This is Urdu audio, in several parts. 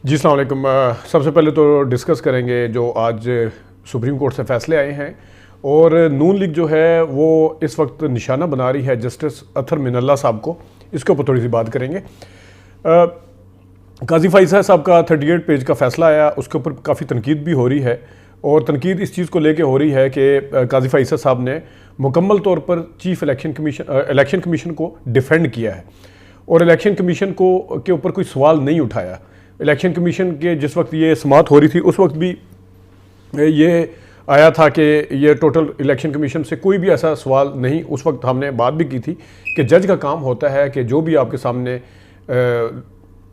جی السلام علیکم۔ سب سے پہلے تو ڈسکس کریں گے جو آج سپریم کورٹ سے فیصلے آئے ہیں، اور نون لیگ جو ہے وہ اس وقت نشانہ بنا رہی ہے جسٹس اطہر من اللہ صاحب کو، اس کے اوپر تھوڑی سی بات کریں گے۔ قاضی فائز صاحب کا 38 پیج کا فیصلہ آیا، اس کے اوپر کافی تنقید بھی ہو رہی ہے، اور تنقید اس چیز کو لے کے ہو رہی ہے کہ قاضی فائز صاحب نے مکمل طور پر چیف الیکشن کمیشن کو ڈیفینڈ کیا ہے، اور الیکشن کمیشن کے اوپر کوئی سوال نہیں اٹھایا۔ الیکشن کمیشن کے جس وقت یہ سماعت ہو رہی تھی اس وقت بھی یہ آیا تھا کہ یہ ٹوٹل الیکشن کمیشن سے کوئی بھی ایسا سوال نہیں۔ اس وقت ہم نے بات بھی کی تھی کہ جج کا کام ہوتا ہے کہ جو بھی آپ کے سامنے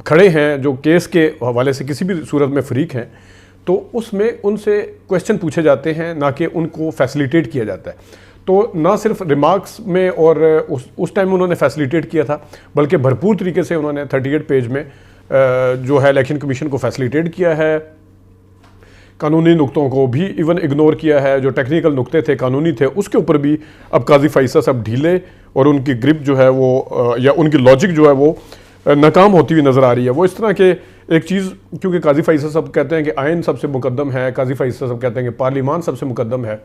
کھڑے ہیں، جو کیس کے حوالے سے کسی بھی صورت میں فریق ہیں، تو اس میں ان سے کویسچن پوچھے جاتے ہیں، نہ کہ ان کو فیسیلیٹیٹ کیا جاتا ہے۔ تو نہ صرف ریمارکس میں اور اس ٹائم انہوں نے فیسیلیٹیٹ کیا تھا، بلکہ بھرپور طریقے سے انہوں نے 38 پیج میں جو ہے الیکشن کمیشن کو فیسیلیٹیٹ کیا ہے، قانونی نقطوں کو بھی ایون اگنور کیا ہے، جو ٹیکنیکل نقطے تھے، قانونی تھے، اس کے اوپر بھی اب قاضی فائز صاحب ڈھیلے، اور ان کی گرپ جو ہے وہ یا ان کی لاجک جو ہے وہ ناکام ہوتی ہوئی نظر آ رہی ہے۔ وہ اس طرح کہ ایک چیز، کیونکہ قاضی فائز صاحب کہتے ہیں کہ آئین سب سے مقدم ہے، قاضی فائز صاحب کہتے ہیں کہ پارلیمان سب سے مقدم ہے،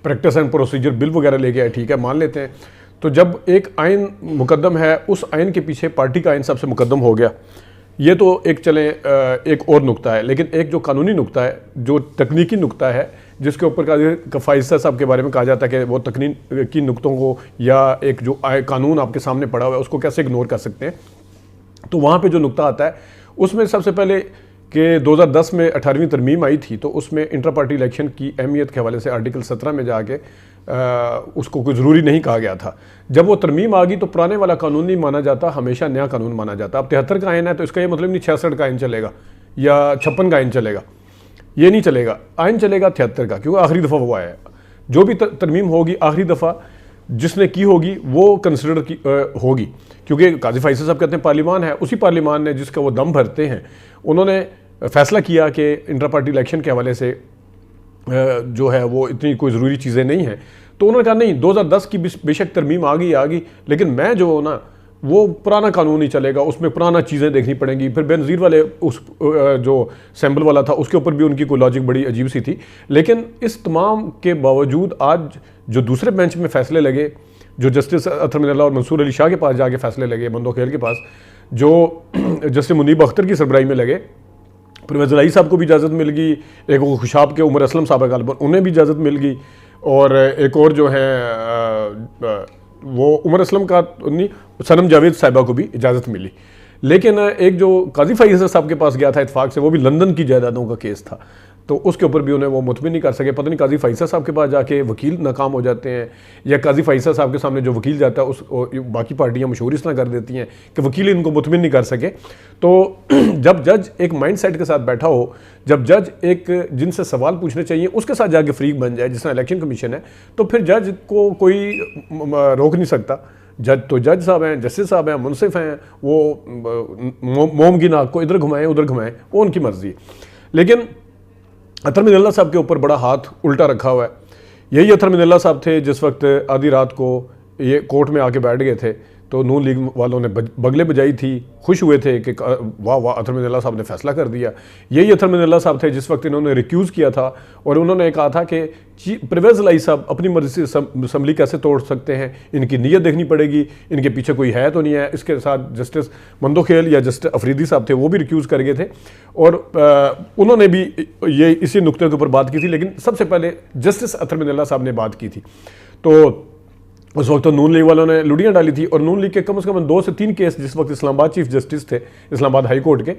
پریکٹس اینڈ پروسیجر بل وغیرہ لے کے آئے، ٹھیک ہے مان لیتے ہیں۔ تو جب ایک آئین مقدم ہے، اس آئین کے پیچھے پارٹی کا آئین سب سے مقدم ہو گیا، یہ تو ایک چلیں ایک اور نقطہ ہے، لیکن ایک جو قانونی نقطہ ہے، جو تکنیکی نقطہ ہے، جس کے اوپر قاضی فائز صاحب کے بارے میں کہا جاتا ہے کہ وہ تکنیکی نقطوں کو یا ایک جو قانون آپ کے سامنے پڑا ہوا ہے اس کو کیسے اگنور کر سکتے ہیں، تو وہاں پہ جو نقطہ آتا ہے اس میں سب سے پہلے کہ 2010 میں 18ویں ترمیم آئی تھی، تو اس میں انٹرا پارٹی الیکشن کی اہمیت کے حوالے سے آرٹیکل 17 میں جا کے اس کو کوئی ضروری نہیں کہا گیا تھا۔ جب وہ ترمیم آ گئی تو پرانے والا قانون نہیں مانا جاتا، ہمیشہ نیا قانون مانا جاتا۔ اب 73 کا آئین ہے تو اس کا یہ مطلب نہیں 66 کا آئین چلے گا یا 56 کا آئین چلے گا، یہ نہیں چلے گا، آئین چلے گا 73 کا، کیونکہ آخری دفعہ وہ آیا ہے۔ جو بھی ترمیم ہوگی آخری دفعہ جس نے کی ہوگی وہ کنسیڈر ہوگی، کیونکہ قاضی فائز صاحب کہتے ہیں پارلیمان ہے، اسی پارلیمان نے جس کا وہ دم بھرتے ہیں، انہوں نے فیصلہ کیا کہ انٹر پارٹی الیکشن کے حوالے سے جو ہے وہ اتنی کوئی ضروری چیزیں نہیں ہیں، تو انہوں نے کہا نہیں 2010 کی بے شک ترمیم آ گئی، لیکن میں جو نا وہ پرانا قانون نہیں چلے گا، اس میں پرانا چیزیں دیکھنی پڑیں گی۔ پھر بے نظیر والے اس جو سیمبل والا تھا اس کے اوپر بھی ان کی کوئی لاجک بڑی عجیب سی تھی، لیکن اس تمام کے باوجود آج جو دوسرے بینچ میں فیصلے لگے، جو جسٹس اطہر من اللہ اور منصور علی شاہ کے پاس جا کے فیصلے لگے، بندوخیل کے پاس، جو جسٹس منیب اختر کی سربراہی میں لگے، پرویز الہی صاحب کو بھی اجازت مل گئی، ایک وہ خوشاب کے عمر اسلم صاحب غالباً انہیں بھی اجازت مل گئی، اور ایک اور جو ہے وہ عمر اسلم کا نہیں، صنم جاوید صاحبہ کو بھی اجازت ملی۔ لیکن ایک جو قاضی فائز صاحب کے پاس گیا تھا اتفاق سے، وہ بھی لندن کی جائیدادوں کا کیس تھا، تو اس کے اوپر بھی انہیں وہ مطمئن نہیں کر سکے۔ پتہ نہیں قاضی فائز صاحب کے پاس جا کے وکیل ناکام ہو جاتے ہیں، یا قاضی فائز صاحب کے سامنے جو وکیل جاتا ہے اس باقی پارٹیاں مشہور اس طرح کر دیتی ہیں کہ وکیل ان کو مطمئن نہیں کر سکے۔ تو جب جج ایک مائنڈ سیٹ کے ساتھ بیٹھا ہو، جب جج ایک جن سے سوال پوچھنے چاہیے اس کے ساتھ جا کے فریق بن جائے، جس طرح الیکشن کمیشن ہے، تو پھر جج کو کوئی روک نہیں سکتا۔ جج تو جج صاحب ہیں، جسٹس صاحب ہیں، منصف ہیں، وہ موم کی ناک کو ادھر گھمائیں ادھر گھمائیں، وہ ان کی مرضی ہے۔ لیکن اطہر من اللہ صاحب کے اوپر بڑا ہاتھ الٹا رکھا ہوا ہے۔ یہی اطہر من اللہ صاحب تھے جس وقت آدھی رات کو یہ کورٹ میں آ کے بیٹھ گئے تھے، تو نون لیگ والوں نے بگلے بجائی تھی، خوش ہوئے تھے کہ واہ واہ اطہر من اللہ صاحب نے فیصلہ کر دیا۔ یہی اطہر من اللہ صاحب تھے جس وقت انہوں نے ریکیوز کیا تھا، اور انہوں نے کہا تھا کہ پرویز الہی صاحب اپنی مرضی سے اسمبلی کیسے توڑ سکتے ہیں، ان کی نیت دیکھنی پڑے گی، ان کے پیچھے کوئی ہے تو نہیں ہے۔ اس کے ساتھ جسٹس مندوخیل یا جسٹس افریدی صاحب تھے، وہ بھی ریکیوز کر گئے تھے، اور انہوں نے بھی یہ اسی نقطے کے اوپر بات کی تھی، لیکن سب سے پہلے جسٹس اطہر من اللہ صاحب نے بات کی تھی۔ تو اس وقت تو نون لیگ والوں نے لڑیاں ڈالی تھی، اور نون لیگ کے کم از کم 2 سے 3 کیس جس وقت اسلام آباد چیف جسٹس تھے اسلام آباد ہائی کورٹ کے،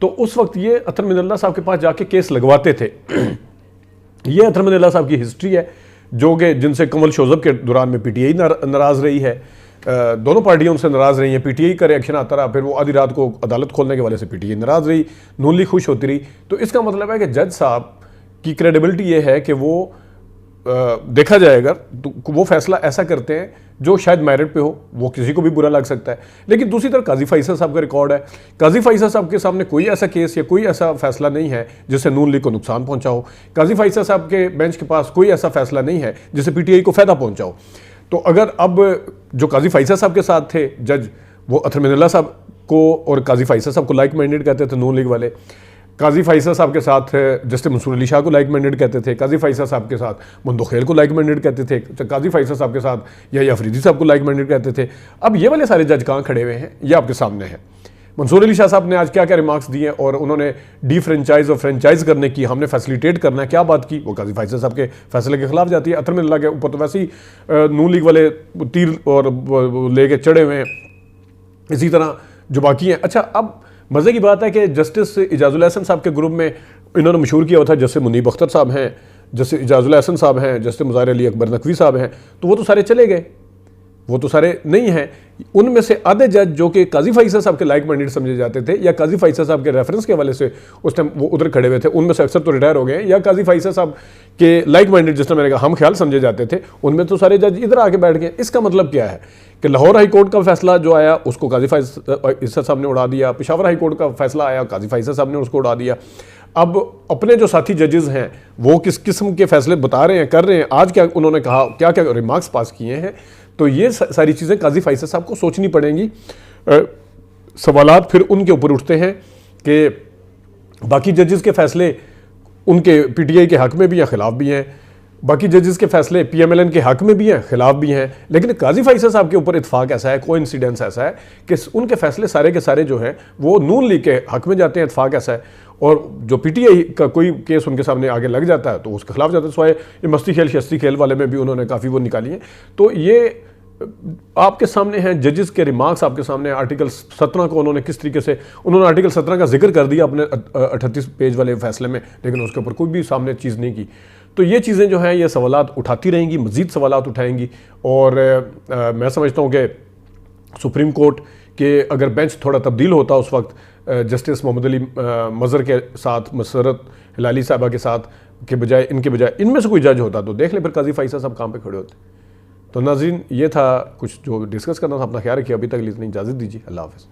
تو اس وقت یہ اطہر من اللہ صاحب کے پاس جا کے کیس لگواتے تھے۔ یہ اطہر من اللہ صاحب کی ہسٹری ہے، جو کہ جن سے کنول شوذب کے دوران میں پی ٹی آئی ناراض رہی ہے، دونوں پارٹیاں ان سے ناراض رہی ہیں، پی ٹی آئی کا ریئیکشن آتا رہا، پھر وہ آدھی رات کو عدالت کھولنے کے والے سے پی ٹی آئی ناراض رہی، نون لیگ خوش ہوتی رہی۔ تو اس کا مطلب ہے کہ جج صاحب کی کریڈیبلٹی یہ ہے کہ وہ دیکھا جائے گا تو وہ فیصلہ ایسا کرتے ہیں جو شاید میرٹ پہ ہو، وہ کسی کو بھی برا لگ سکتا ہے۔ لیکن دوسری طرف قاضی فائز صاحب کا ریکارڈ ہے، قاضی فائز صاحب کے سامنے کوئی ایسا کیس یا کوئی ایسا فیصلہ نہیں ہے جس سے نون لیگ کو نقصان پہنچا ہو، قاضی فائز صاحب کے بینچ کے پاس کوئی ایسا فیصلہ نہیں ہے جس سے پی ٹی آئی کو فائدہ پہنچا ہو۔ تو اگر اب جو قاضی فائز صاحب کے ساتھ تھے جج، وہ اطہر من اللہ صاحب کو اور قاضی فیصل صاحب کو لائک مائنڈیڈ کہتے تھے نون لیگ والے. قاضی فیصل صاحب کے ساتھ جسٹس منصور علی شاہ کو لائک مائنڈیڈ کہتے تھے. قاضی فیصل صاحب کے ساتھ مندوخیل کو لائک مائنڈیڈ کہتے تھے. قاضی فیصل صاحب کے ساتھ یحییٰ افریدی صاحب کو لائک مائنڈیڈ کہتے تھے. اب یہ والے سارے جج کہاں کھڑے ہوئے ہیں؟ یہ آپ کے سامنے ہے. منصور علی شاہ صاحب نے آج کیا کیا ریمارکس دیے اور انہوں نے ڈی فرنچائز اور فرنچائز کرنے کی، ہم نے فیسیلیٹیٹ کرنا ہے، کیا بات کی؟ وہ قاضی فیصل صاحب کے فیصلے کے خلاف جاتی ہے. اطہر من اللہ کے اوپر تو ویسے ہی نون لیگ والے تیر اور لے کے چڑھے ہوئے ہیں. اسی طرح جو باقی ہیں. اچھا، اب مزے کی بات ہے کہ جسٹس اعجاز الاحسن صاحب کے گروپ میں انہوں نے مشہور کیا ہوا تھا جسٹس منیب اختر صاحب ہیں، جسٹس اعجاز الاحسن صاحب ہیں، جسٹس مظاہر علی اکبر نقوی صاحب ہیں. تو وہ تو سارے چلے گئے، وہ تو سارے نہیں ہیں. ان میں سے آدھے جج جو کہ قاضی فیصل صاحب کے لائک مائنڈیڈ سمجھے جاتے تھے یا قاضی فیصل صاحب کے ریفرنس کے حوالے سے اس ٹائم وہ ادھر کھڑے ہوئے تھے، ان میں سے اکثر تو ریٹائر ہو گئے ہیں، یا قاضی فیصل صاحب کے لائک مائنڈیڈ جس طرح میں نے کہا ہم خیال سمجھے جاتے تھے، ان میں تو سارے جج ادھر آ کے بیٹھ گئے. اس کا مطلب کیا ہے کہ لاہور ہائی کورٹ کا فیصلہ جو آیا اس کو قاضی فیصل صاحب نے اڑا دیا. پشاور ہائی کورٹ کا فیصلہ آیا، قاضی فیصل صاحب نے اس کو اڑا دیا. اب اپنے جو ساتھی ججز ہیں وہ کس قسم کے فیصلے بتا رہے ہیں، کر رہے ہیں، آج کیا انہوں نے کہا، کیا کیا ریمارکس پاس کیے ہیں. تو یہ ساری چیزیں قاضی فیصل صاحب کو سوچنی پڑیں گی. سوالات پھر ان کے اوپر اٹھتے ہیں کہ باقی ججز کے فیصلے ان کے پی ٹی آئی کے حق میں بھی ہیں، خلاف بھی ہیں. باقی ججز کے فیصلے پی ایم ایل این کے حق میں بھی ہیں، خلاف بھی ہیں. لیکن قاضی فیصل صاحب کے اوپر اتفاق ایسا ہے، کوئی انسیڈنس ایسا ہے کہ ان کے فیصلے سارے کے سارے جو ہیں وہ نون لیگ کے حق میں جاتے ہیں. اتفاق ایسا ہے. اور جو پی ٹی آئی کا کوئی کیس ان کے سامنے آگے لگ جاتا ہے تو اس کے خلاف جاتا ہے. سوائے یہ مستی کھیل شستی کھیل والے میں بھی انہوں نے کافی وہ نکالی ہیں. تو یہ آپ کے سامنے ہیں ججز کے ریمارکس، آپ کے سامنے آرٹیکل 17 کو انہوں نے کس طریقے سے آرٹیکل 17 کا ذکر کر دیا اپنے 38 پیج والے فیصلے میں، لیکن اس کے اوپر کوئی بھی سامنے چیز نہیں کی. تو یہ چیزیں جو ہیں یہ سوالات اٹھاتی رہیں گی، مزید سوالات اٹھائیں گی. اور میں سمجھتا ہوں کہ سپریم کورٹ کے اگر بینچ تھوڑا تبدیل ہوتا اس وقت جسٹس محمد علی مظہر کے ساتھ، مسرت ہلالی صاحبہ کے ساتھ کے بجائے ان میں سے کوئی جج ہوتا تو دیکھ لیں پھر قاضی فیصل صاحب کہاں پہ کھڑے ہوتے. تو ناظرین یہ تھا کچھ جو ڈسکس کرنا تھا. اپنا خیال رکھیے. ابھی تک لیے اتنی اجازت دیجیے. اللہ حافظ.